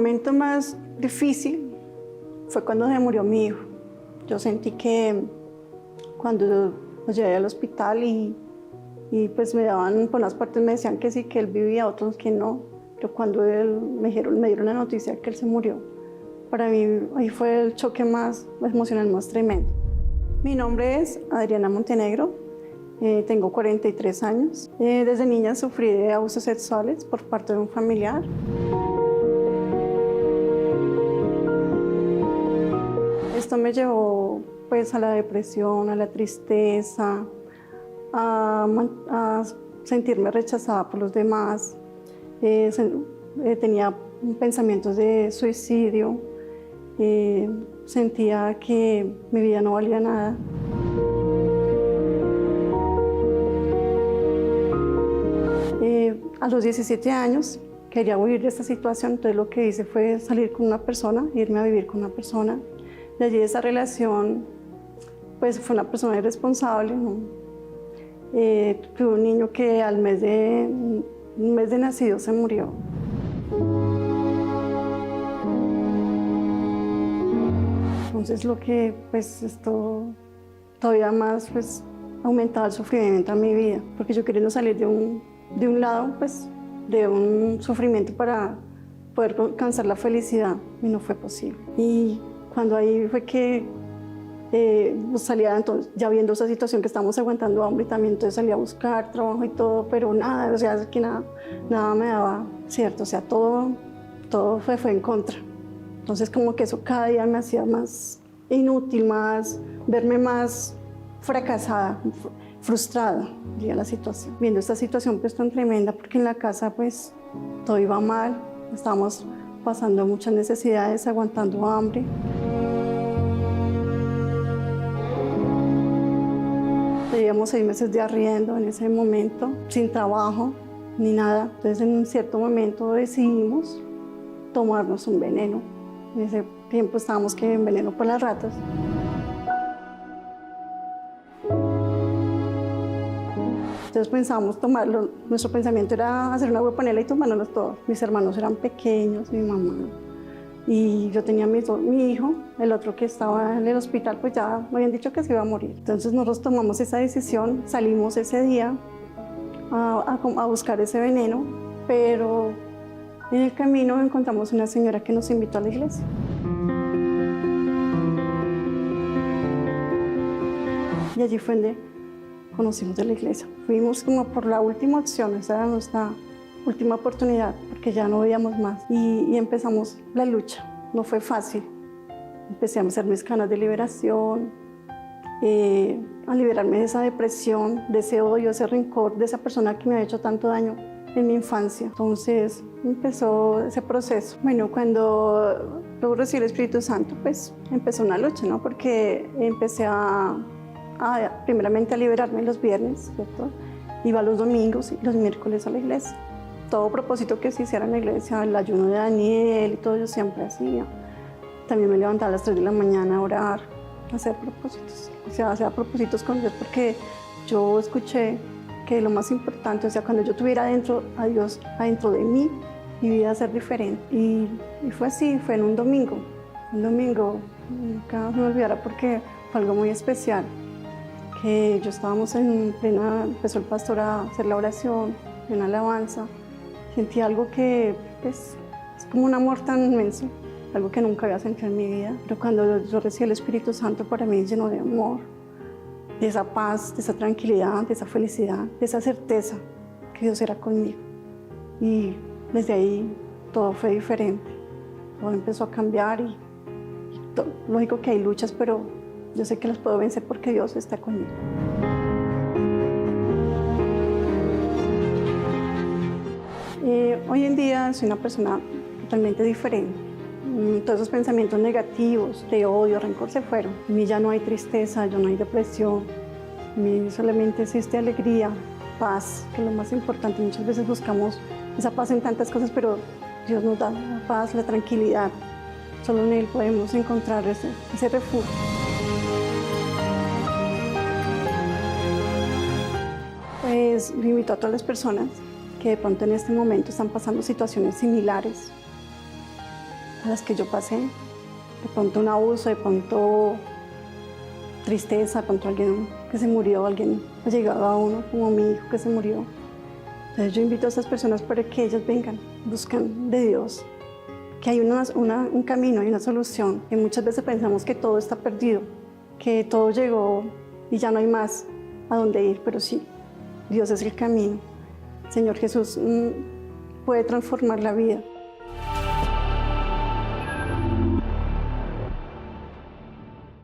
momento más difícil fue cuando se murió mi hijo. Yo sentí que cuando lo llevé al hospital y pues me daban, por unas partes me decían que sí, que él vivía, otros que no. Pero cuando me dieron la noticia que él se murió, para mí ahí fue el choque más emocional, más tremendo. Mi nombre es Adriana Montenegro, tengo 43 años. Desde niña sufrí de abusos sexuales por parte de un familiar. Esto me llevó pues a la depresión, a la tristeza, a sentirme rechazada por los demás. Tenía pensamientos de suicidio, sentía que mi vida no valía nada. A los 17 años quería huir de esta situación, entonces lo que hice fue salir con una persona, irme a vivir con una persona. De allí esa relación, pues fue una persona irresponsable, ¿no? Tuve un niño que al mes de nacido se murió. Entonces lo que, pues esto todavía más, pues aumentaba el sufrimiento a mi vida, porque yo queriendo salir de un lado, pues de un sufrimiento para poder alcanzar la felicidad, y no fue posible. Y cuando ahí fue que salía, entonces, ya viendo esa situación que estábamos aguantando hambre, también entonces salía a buscar trabajo y todo, pero nada, o sea, es que nada me daba, ¿cierto? O sea, todo fue en contra. Entonces como que eso cada día me hacía más inútil, verme más fracasada, frustrada, diría la situación. Viendo esta situación pues tan tremenda, porque en la casa pues todo iba mal, estábamos pasando muchas necesidades, aguantando hambre. Teníamos 6 meses de arriendo en ese momento, sin trabajo ni nada. Entonces en un cierto momento decidimos tomarnos un veneno. En ese tiempo estábamos que en veneno por las ratas. Entonces pensábamos tomarlo, nuestro pensamiento era hacer una hueponela y tomárnoslos todos. Mis hermanos eran pequeños, mi mamá. Y yo tenía mi hijo, el otro que estaba en el hospital, pues ya me habían dicho que se iba a morir. Entonces nosotros tomamos esa decisión, salimos ese día a buscar ese veneno, pero en el camino encontramos una señora que nos invitó a la iglesia. Y allí fue donde conocimos de la iglesia. Fuimos como por la última opción, esa era nuestra última oportunidad, porque ya no veíamos más. Y empezamos la lucha. No fue fácil. Empecé a hacer mis canas de liberación, a liberarme de esa depresión, de ese odio, de ese rencor, de esa persona que me había hecho tanto daño en mi infancia. Entonces empezó ese proceso. Bueno, cuando luego recibí el Espíritu Santo, pues empezó una lucha, ¿no? Porque empecé primeramente a liberarme los viernes, ¿cierto? Iba los domingos y los miércoles a la iglesia. Todo propósito que se hiciera en la iglesia, el ayuno de Daniel y todo, yo siempre hacía. También me levantaba a las 3 de la mañana a orar, a hacer propósitos. O sea, hacía propósitos con Dios porque yo escuché que lo más importante, o sea, cuando yo tuviera a Dios adentro de mí, mi vida iba a ser diferente. Y fue así, fue en un domingo. Un domingo, nunca me olvidará porque fue algo muy especial. Que yo estábamos empezó el pastor a hacer la oración, una alabanza. Sentí algo que pues, es como un amor tan inmenso, algo que nunca había sentido en mi vida. Pero cuando yo recibí el Espíritu Santo, para mí llenó de amor, de esa paz, de esa tranquilidad, de esa felicidad, de esa certeza que Dios era conmigo. Y desde ahí todo fue diferente, todo empezó a cambiar lógico que hay luchas, pero yo sé que las puedo vencer porque Dios está conmigo. Hoy en día soy una persona totalmente diferente. Todos esos pensamientos negativos, de odio, rencor se fueron. En mí ya no hay tristeza, ya no hay depresión. En mí solamente existe alegría, paz, que es lo más importante. Muchas veces buscamos esa paz en tantas cosas, pero Dios nos da la paz, la tranquilidad. Solo en Él podemos encontrar ese refugio. Pues le invito a todas las personas que de pronto en este momento están pasando situaciones similares, a las que yo pasé, de pronto un abuso, de pronto tristeza, de pronto alguien que se murió, alguien ha llegado a uno, como mi hijo que se murió. Entonces yo invito a estas personas para que ellas vengan, buscan de Dios, que hay un camino, hay una solución, que muchas veces pensamos que todo está perdido, que todo llegó y ya no hay más a dónde ir, pero sí, Dios es el camino. Señor Jesús puede transformar la vida.